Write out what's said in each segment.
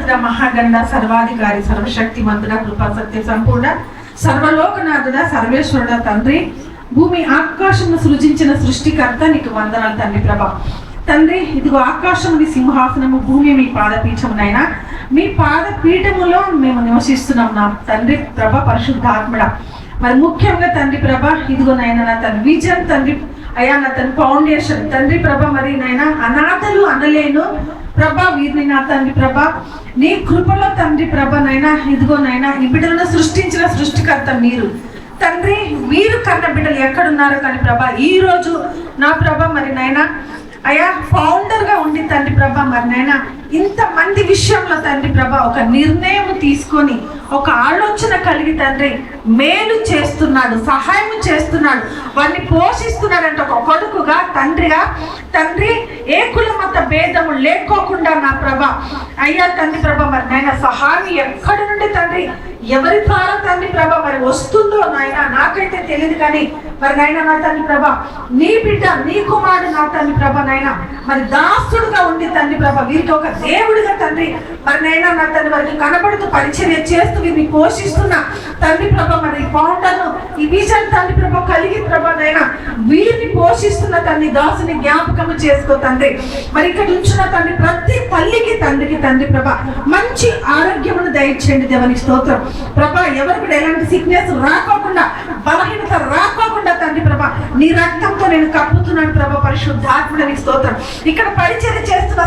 సర్వోన్నతుడ, మహాగండ, సర్వాధికారి, సర్వశక్తిమంతుడ, కృపా సత్య సంపూర్ణ, సర్వలోకనాథుడ, సర్వేశ్వరుడ తండ్రి, భూమి ఆకాశమును సృజించిన సృష్టికర్త, నీకు వందనాలు తండ్రి ప్రభా. తండ్రి, ఇదిగో ఆకాశం మీ సింహాసనము, భూమి మీ పాదపీఠమునైనా, మీ పాదపీఠములో మేము నివసిస్తున్నాం నా తండ్రి ప్రభ, పరిశుద్ధాత్మడ. మరి ముఖ్యంగా తండ్రి ప్రభ, ఇదిగో నాయన నా తన విజన్ తండ్రి అయ్యా, నా తన ఫౌండేషన్ తండ్రి ప్రభ, మరి నాయన అనాథలు అనలేను ప్రభ, వీరిని నా తండ్రి ప్రభ నీ కృపలో తండ్రి ప్రభ నైనా, ఇదిగో నైనా ఈ బిడ్డలను సృష్టించిన సృష్టికర్త మీరు తండ్రి. మీరు కన్న బిడ్డలు ఎక్కడున్నారో కానీ ప్రభ, ఈరోజు నా ప్రభ మరి నైనా అయ్యా ఫౌండర్గా ఉండి తండ్రి ప్రభ మరి నైనా ఇంతమంది విషయంలో తండ్రి ప్రభ ఒక నిర్ణయం తీసుకొని ఒక ఆలోచన కలిగి తండ్రి మేలు చేస్తున్నాడు, సహాయం చేస్తున్నాడు, వారిని పోషిస్తున్నాడంటే ఒక కొడుకుగా, తండ్రిగా తండ్రి ఏ కుల మత భేదము లేకోకుండా నా ప్రభ అయ్యా తండ్రి ప్రభ మరి నాయన సహాయం ఎక్కడి నుండి తండ్రి ఎవరి ద్వారా తండ్రి ప్రభ మరి వస్తుందో నాయన నాకైతే తెలియదు, కానీ మరి నాయన నా తండ్రి ప్రభ నీ బిడ్డ నీ కుమారుడు నా తండ్రి ప్రభ నాయన మరి దాసుడుగా ఉండి తండ్రి ప్రభ వీరికి ఒక దేవుడిగా తండ్రి మరి నైనా నా తండ్రి వారికి కనబడుతూ పరిచర్య చేస్తూ వీరిని పోషిస్తున్న తండ్రి ప్రభ మరి ఫౌండర్ను ఈ విజన్ తండ్రి ప్రభ కలిగి ప్రభ నైనా వీరిని పోషిస్తున్న తండ్రి దాసుని జ్ఞాపకము చేసుకో తండ్రి. మరి ఇక్కడ ఉంచిన తండ్రి ప్రతి తల్లికి తండ్రికి తండ్రి ప్రభ మంచి ఆరోగ్యమును దయచేయండి దేవునికి స్తోత్రం ప్రభ. ఎవరు కూడా ఎలాంటి సిక్నెస్ రాకోకుండా, బలహీనత రాకోకుండా తండ్రి ప్రభ నీ రక్తంతో నేను కప్పుతున్నాను ప్రభ, పరిశుద్ధాత్ముడికి స్తోత్రం. ఇక్కడ పరిచర్య చేస్తున్న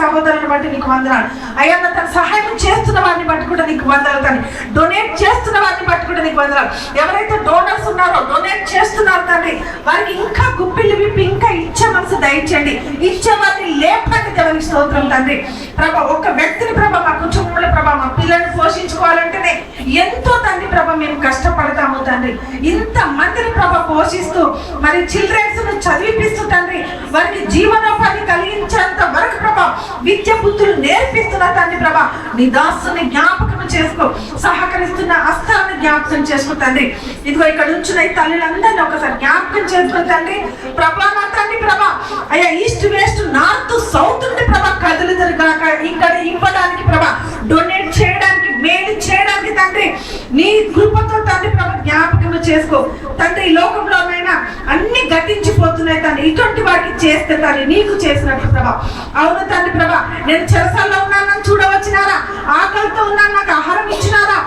సహోదరులను బట్టి నీకు వందనాలు అయ్యా, తన సహాయం చేస్తున్న వారిని బట్టి కూడా నీకు వందనాలు తండ్రి. డొనేట్ చేస్తున్న వారిని బట్టి కూడా నీకు వందనాలు. ఎవరైతే డోనర్స్ ఉన్నారో డొనేట్ చేస్తున్నారు తండ్రి, వారికి ఇంకా గుప్పిళ్ళు విప్పి ఇంకా ఇచ్చే మనసు దయచేయండి, ఇచ్చే వారిని లేపండి దేవునికి స్తోత్రం తండ్రి ప్రభ. ఒక వ్యక్తిని ప్రభ మా కుటుంబంలో ప్రభ మా పిల్లల్ని పోషించుకోవాలంటేనే ఎంతో తండ్రి ప్రభ మేము కష్టపడతాము తండ్రి. ఇంత మందిని ప్రభ పోషిస్తూ మరి చిల్డ్రన్స్ ను చదివిపిస్తూ తండ్రి వారికి జీవనోపాధి కలిగించేంత వరకు ప్రభ విద్య బుద్ధులు నేర్పిస్తున్న తండ్రి ప్రభ నీ దాసుని జ్ఞాపకం చేసుకో, సహకరిస్తున్న హస్తాలను జ్ఞాపకం చేసుకో తండ్రి. ఇదిగో ఇక్కడ ఉంచిన ఈ తల్లులందరినీ ఒకసారి జ్ఞాపకం చేసుకో తండ్రి ప్రభా. నా తండ్రి ప్రభ అయ్యా ఈస్ట్ వెస్ట్ నార్త్ సౌత్ నుండి ప్రభ కదులుతారు కాక ఇక్కడ ఇవ్వడానికి ప్రభ, డొనేట్ చేయడానికి, మేలు చేయడానికి తండ్రి నీ కృపతో తండ్రి ప్రభ జ్ఞాపకం చేసుకో తండ్రి. ఈ లోకంలోనైనా అన్ని గతించిపోతున్నాయి తండ్రి, ఇటువంటి వారికి చేస్తే తండ్రి నీకు చేసినట్టు ప్రభ. అవును తండ్రి ప్రభ, నేను చెరసాల్లో ఉన్నానని చూడవచ్చినారా, ఆకలితో ఉన్నాను నాకు ఆహారం ఇచ్చినారా,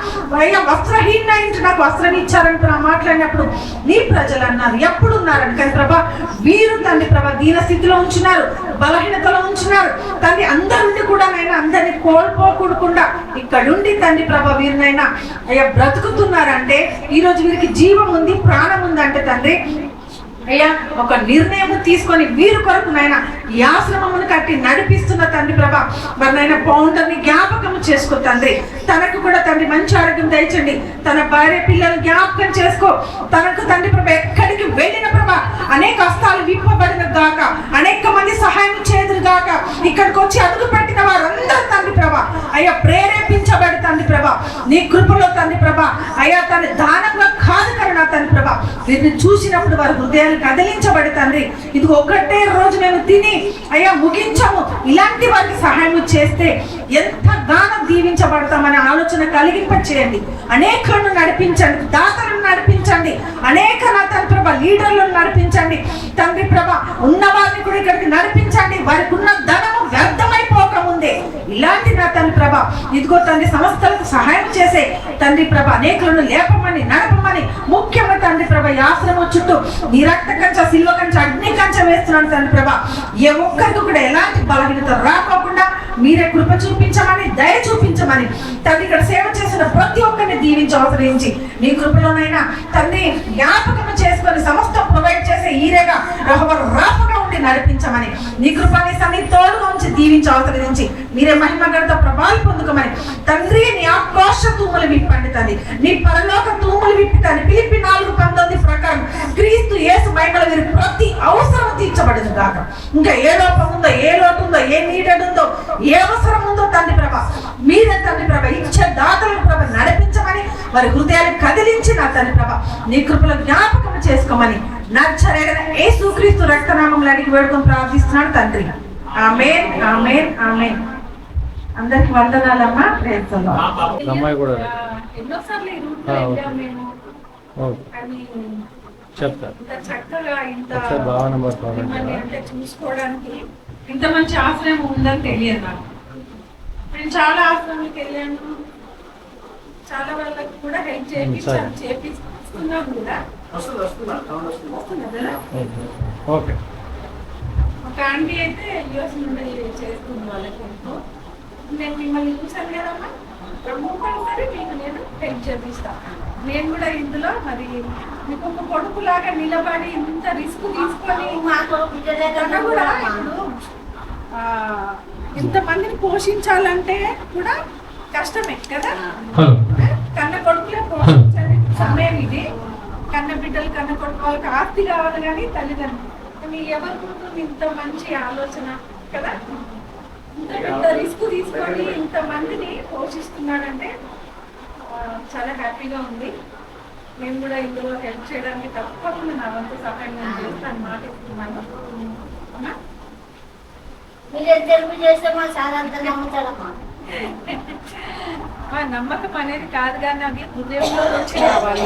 అయ్యా వస్త్రహీన ఇంటి నాకు వస్త్రం ఇచ్చారని ప్రభ మాట్లాడినప్పుడు నీ ప్రజలు అన్నారు ఎప్పుడు ఉన్నారని, కానీ ప్రభ వీరు తండ్రి ప్రభ దీన స్థితిలో ఉంచున్నారు, బలహీనతలో ఉంచున్నారు తండ్రి. అందరి కూడా నైనా అందరినీ కోల్పోకూడకుండా ఇక్కడుండి తండ్రి ప్రభ వీరినైనా అయ్యా బ్రతుకుతున్నారంటే ఈరోజు వీరికి జీవం ఉంది, ప్రాణం ఉందంటే తండ్రి అయ్యా ఒక నిర్ణయం తీసుకొని వీరి కొరకు నైనా ఈ ఆశ్రమమును కట్టి నడిపిస్తున్న తండ్రి ప్రభ మరి నైనా ఫౌండర్ని జ్ఞాపకం చేసుకో తండ్రి. తనకు కూడా తండ్రి మంచి ఆరోగ్యం దయచండి, తన భార్య పిల్లలు జ్ఞాపకం చేసుకో. తనకు తండ్రి ప్రభ ఎక్కడికి వెళ్ళిన ప్రభ అనేక హస్తాలు విప్పబడిన గాక, అనేక మంది సహాయం చేదురు గాక, ఇక్కడికి వచ్చి అడుగు పెట్టిన వారందరూ తండ్రి ప్రభ అయ్యా ప్రేరేపించబడి తండ్రి ప్రభ నీ కృపలో తండ్రి ప్రభ అయ్యా తన దానంగా కాదు కరుణ తండ్రి ప్రభ వీరిని చూసినప్పుడు వారి హృదయాలు కదిలించబడి తండ్రి ఇది ఒకటే రోజు మేము తిని అయ్యా ముగించము, ఇలాంటి వారికి సహాయం చేస్తే ఎంతగానో దీవించబడతామనే ఆలోచన కలిగింపచేయండి. అనేకలను నడిపించండి, దాతలను నడిపించండి, అనేక నా తండ్రి ప్రభ లీడర్లను నడిపించండి తండ్రి ప్రభ. ఉన్న వారిని కూడా ఇక్కడికి నడిపించండి, వారికి ఉన్న ధనము వ్యర్థమైపోకముందే ఇలాంటి నా తండ్రి ప్రభ ఇదిగో తండ్రి సంస్థలకు సహాయం చేసే తండ్రి ప్రభ అనేకలను లేపమని నడపమని, ముఖ్యంగా తండ్రి ప్రభ ఈ ఆశ్రమం చుట్టూ నీ రక్త కంచ, సిల్వ కంచ, అగ్ని కంచ వేస్తున్నాను తండ్రి ప్రభ. ఏ ఒక్కరికి కూడా ఎలాంటి బలహీనత రాకోకుండా మీరే కృప చూపించమని, దయ చూపించమని తండ్రి ఇక్కడ సేవ చేసిన ప్రతి ఒక్కరిని దీవించి అవసరించి నీ కృపలోనైనా తండ్రి జ్ఞాపకం చేసుకొని సమస్తం ప్రొవైడ్ చేసే ఈరేగా రాపగా ఉండి నడిపించమని, నీ కృపని సన్ని తోడుగా ఉంచి దీవించి అవసరించి మీరే మహిమ ఘనత ప్రభావం పొందుకోమని తండ్రి. నీ ఆకాశ తూములు విప్పండి తండ్రి, నీ పరలోక తూములు విప్పి తండ్రి. ఫిలిప్పీ 4:19 ప్రకారం క్రీస్తు యేసు మహిమల వీరి ప్రతి అవసరం తీర్చబడింది కాక. ఇంకా ఏ లోపం ఉందో, ఏ లోటు ఉందో, ఏ నీడెడ్ ఉందో, ఏ అవసరం ఉందో తండ్రి ప్రభ మీరే తండ్రి ప్రభ ఇచ్చే దాతలను ప్రభ నడిపించమని, వారి హృదయాలు కదిలించి నా తండ్రి ప్రభ నీ కృపలో జ్ఞాపకం చేసుకోమని నచ్చరేగన యేసుక్రీస్తు రక్తనామంలో అడిగి వేడుకొని ప్రార్థిస్తున్నాను తండ్రి. ఆమేన్, ఆమేన్, ఆమేన్. అందరికి వందనాలమ్మా. ప్రేమ అమ్మాయి కూడా ఎన్నోసార్లు ఈ రూట్ లో వెళ్ళాము మేము. కానీ చెప్తా ఇంత చక్కగా ఇంత మిమ్మల్ని అంటే చూసుకోవడానికి ఇంత మంచి ఆశ్రయం ఉందని తెలియదు నాకు. నేను చాలా ఆశ్రమానికి వెళ్ళాను, చాలా వాళ్ళకి కూడా హెల్ప్ చేపిస్తున్నాం కూడా. ఓకే. ఒక ఆంటీ అయితే యూఎస్ నుండి చేస్తుంది వాళ్ళకి హెల్ప్. నేను మిమ్మల్ని చూసాను కదమ్మా, సరే మీకు నేను హెల్ప్ చేపిస్తాను. నేను కూడా ఇందులో మరి మీకు ఒక కొడుకులాగా నిలబడి ఇంత రిస్క్ తీసుకొని కూడా ఇప్పుడు ఇంతమందిని పోషించాలంటే కూడా కష్టమే కదా. కన్న కొడుకులే పోషించాలి సమయం ఇది. కన్న బిడ్డలు కన్న కొడుకు వాళ్ళకి ఆస్తి కావాలి కానీ తల్లిదండ్రులు మీ ఎవరికి ఇంత మంచి ఆలోచన కదా. ఇంత రిస్క్ తీసుకొని ఇంతమందిని పోషిస్తున్నాడంటే చాలా హ్యాపీగా ఉంది. నేను కూడా ఇందులో హెల్ప్ చేయడానికి తప్పకుండా నా వంతు సహాయం నేను చేస్తాను, మాట ఇస్తున్నాను. నమ్మకం అనేది కాదు కానీ అది హృదయంలో వచ్చి రావాలి.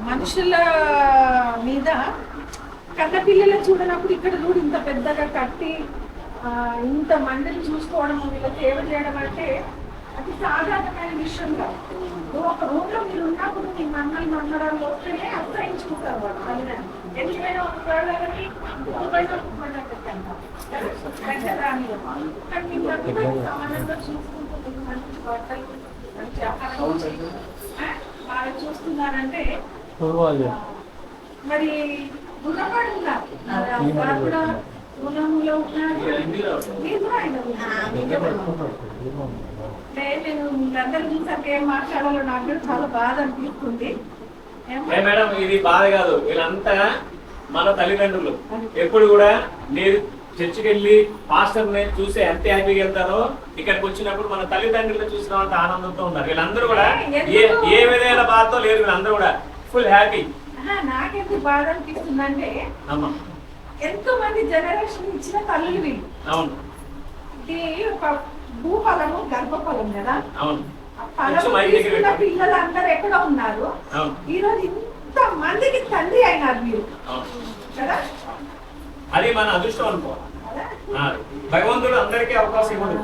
మనుషుల మీద కన్న పిల్లలు చూడనప్పుడు ఇక్కడ చూడు ఇంత పెద్దగా కట్టి ఇంత మందిని చూసుకోవడం, వీళ్ళకి సేవ చేయడం అంటే అది సాధారణమైన విషయం కాదు. ఒక రూమ్ లో మీరు ఉన్నప్పుడు మీ మందరాలు వస్తేనే అసహించుకుంటారు వాళ్ళు. ఎందుకైనా ఒక ప్రాణాలని సమానంగా చూసుకుంటూ మంచి బట్టలు మంచి ఆహారం బాగా చూస్తున్నారంటే మరి గుణపడి ఉన్నారు కూడా గుణంలో ఉన్నారు. మీరు కూడా నేను మీరందరూ చూసాక ఏం మాట్లాడాలో నాకు కూడా చాలా బాధ అనిపిస్తుంది. మేడం ఇది బాధ కాదు, వీళ్ళంతా మన తల్లిదండ్రులు. ఎప్పుడు కూడా మీరు చర్చికి వెళ్ళి పాస్టర్ ని చూసి ఎంత హ్యాపీగా వెళ్తారో ఇక్కడికి వచ్చినప్పుడు మన తల్లిదండ్రులు చూసినంత ఆనందంతో ఉన్నారు. వీళ్ళందరూ కూడా ఏ విధమైన బాధతో లేరు, వీళ్ళందరూ కూడా ఫుల్ హ్యాపీ. నాకెందుకు బాధ అనిపిస్తుందంటే ఎంతో మంది జనరేషన్ ఇచ్చిన తల్లులు వీళ్ళు. అవును, ఇది ఒక భూఫలము గర్భఫలం కదా. అవును, పిల్లలు అందరు ఎక్కడ ఉన్నారు ఈ రోజు ఇంత మందికి తండ్రి అయినారు మీరు కదా. అది మన అదృష్టం అనుకో. భగవంతుడు అందరికీ అవకాశం ఇవ్వడు,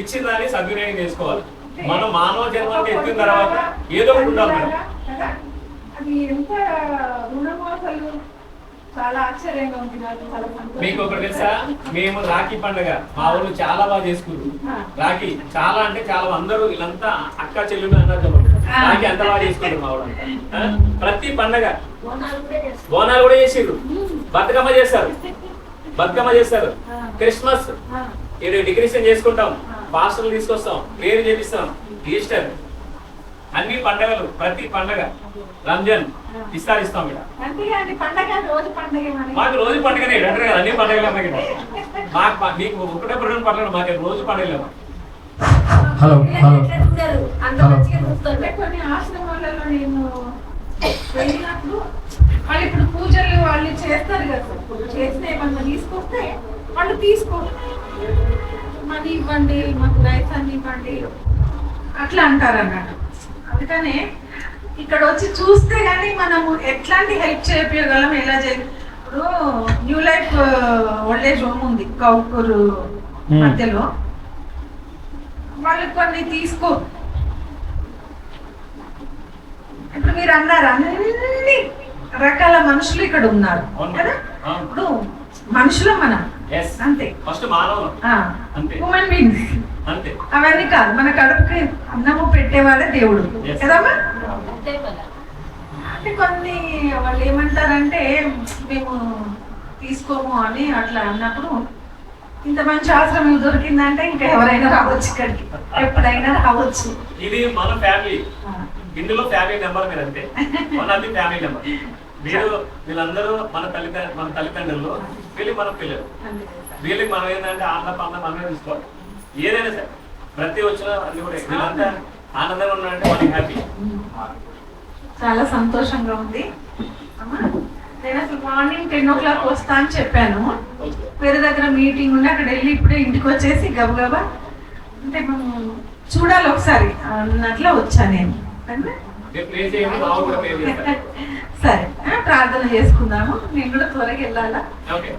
ఇచ్చిన దాన్ని సద్వినియోగం చేసుకోవాలి. మనం మానవ జన్మకి ఎత్తిన తర్వాత ఏదో ఒకటి ఉండాలి. అది ఎంత రుణమో అసలు చాలా ఆశ్చర్యంగా ఉంది నాకు. మీకు ఒకటి తెలుసా, మేము రాఖీ పండుగ మా ఊళ్ళు చాలా బాగా చేసుకుంటారు. రాఖీ చాలా అంటే చాలా, అందరూ వీళ్ళంతా అక్క చెల్లెలు అన్నారు. రాఖీ అంత బాగా చేసుకుంటారు మా ఊళ్ళంతా. ప్రతి పండగ బోనాలు కూడా చేసిర్రు, బతుకమ్మ చేస్తారు, క్రిస్మస్ డెకరేషన్ చేసుకుంటాం, పాస్టర్లు తీసుకొస్తాం, పేరు చేపిస్తాం, ఈస్టర్, అన్ని పండగలు, ప్రతి పండగ, రంజాన్ ఇస్తాం. మాకు రోజు పండుగనే అంటారు కదా, అన్ని పండుగలు మీకు ఒకటే రెండు పండుగలు, మాకు రోజు పండుగలు. కొన్ని ఆశ్రమాలలో నేను వెళ్ళినప్పుడు వాళ్ళు ఇప్పుడు పూజలు వాళ్ళు చేస్తారు కదా, చేస్తే ఏమన్నా తీసుకొస్తే వాళ్ళు తీసుకోరు, మనీ ఇవ్వండి, మాకు రైస్ అన్ని ఇవ్వండి అట్లా అంటారు అన్నట్టు. అందుకనే ఇక్కడ వచ్చి చూస్తే గానీ మనము ఎట్లాంటి హెల్ప్ చేయగలం, ఎలా ఇప్పుడు new life old age home ఉంది కౌకూరు మధ్యలో, వాళ్ళు కొన్ని తీసుకో. ఇప్పుడు మీరు అన్నారు అన్ని రకాల మనుషులు ఇక్కడ ఉన్నారు కదా. ఇప్పుడు మనుషులు మనం అంతే, హ్యూమన్ బీయింగ్స్ అవన్నీ కాదు. మన కడుపుకి అన్నము పెట్టేవాడే దేవుడు కదమ్మా. అంటే కొన్ని వాళ్ళు ఏమంటారంటే మేము తీసుకోము అని అట్లా అన్నప్పుడు, ఇంత మంచి ఆశ్రమం దొరికిందంటే ఇంకా ఎవరైనా రావచ్చు ఇక్కడికి, ఎప్పుడైనా రావచ్చు. ఇది మన ఫ్యామిలీ, ఇందులో ఫ్యామిలీ నెంబర్ మీరు అంతే, ఫ్యామిలీ నెంబర్ మీరు. వీళ్ళందరూ మన తల్లిదండ్రులు, వీళ్ళు మన పిల్లలు. వీళ్ళకి మనం ఏంటంటే ఆనంద మనమే తీసుకోవాలి. ఏదైనా సరే ప్రతి వచ్చిన అన్ని కూడా వీళ్ళంతా ఆనందంగా ఉన్నారంటే వాళ్ళకి హ్యాపీ. చాలా సంతోషంగా ఉంది అమ్మా. నేను అసలు మార్నింగ్ 10 o'clock వస్తా అని చెప్పాను, వేరే దగ్గర మీటింగ్ ఉండి అక్కడ వెళ్ళి ఇప్పుడే ఇంటికి వచ్చేసి గబగబా అంటే మనం చూడాలి ఒకసారి అన్నట్లు వచ్చా నేను. రేపు ప్రే చేయండి, మా ఊరు కూడా ప్రే చేస్తారు. సరే ప్రార్థన చేసుకుందాము. నేను కూడా త్వరగా వెళ్ళాలా. ఓకే.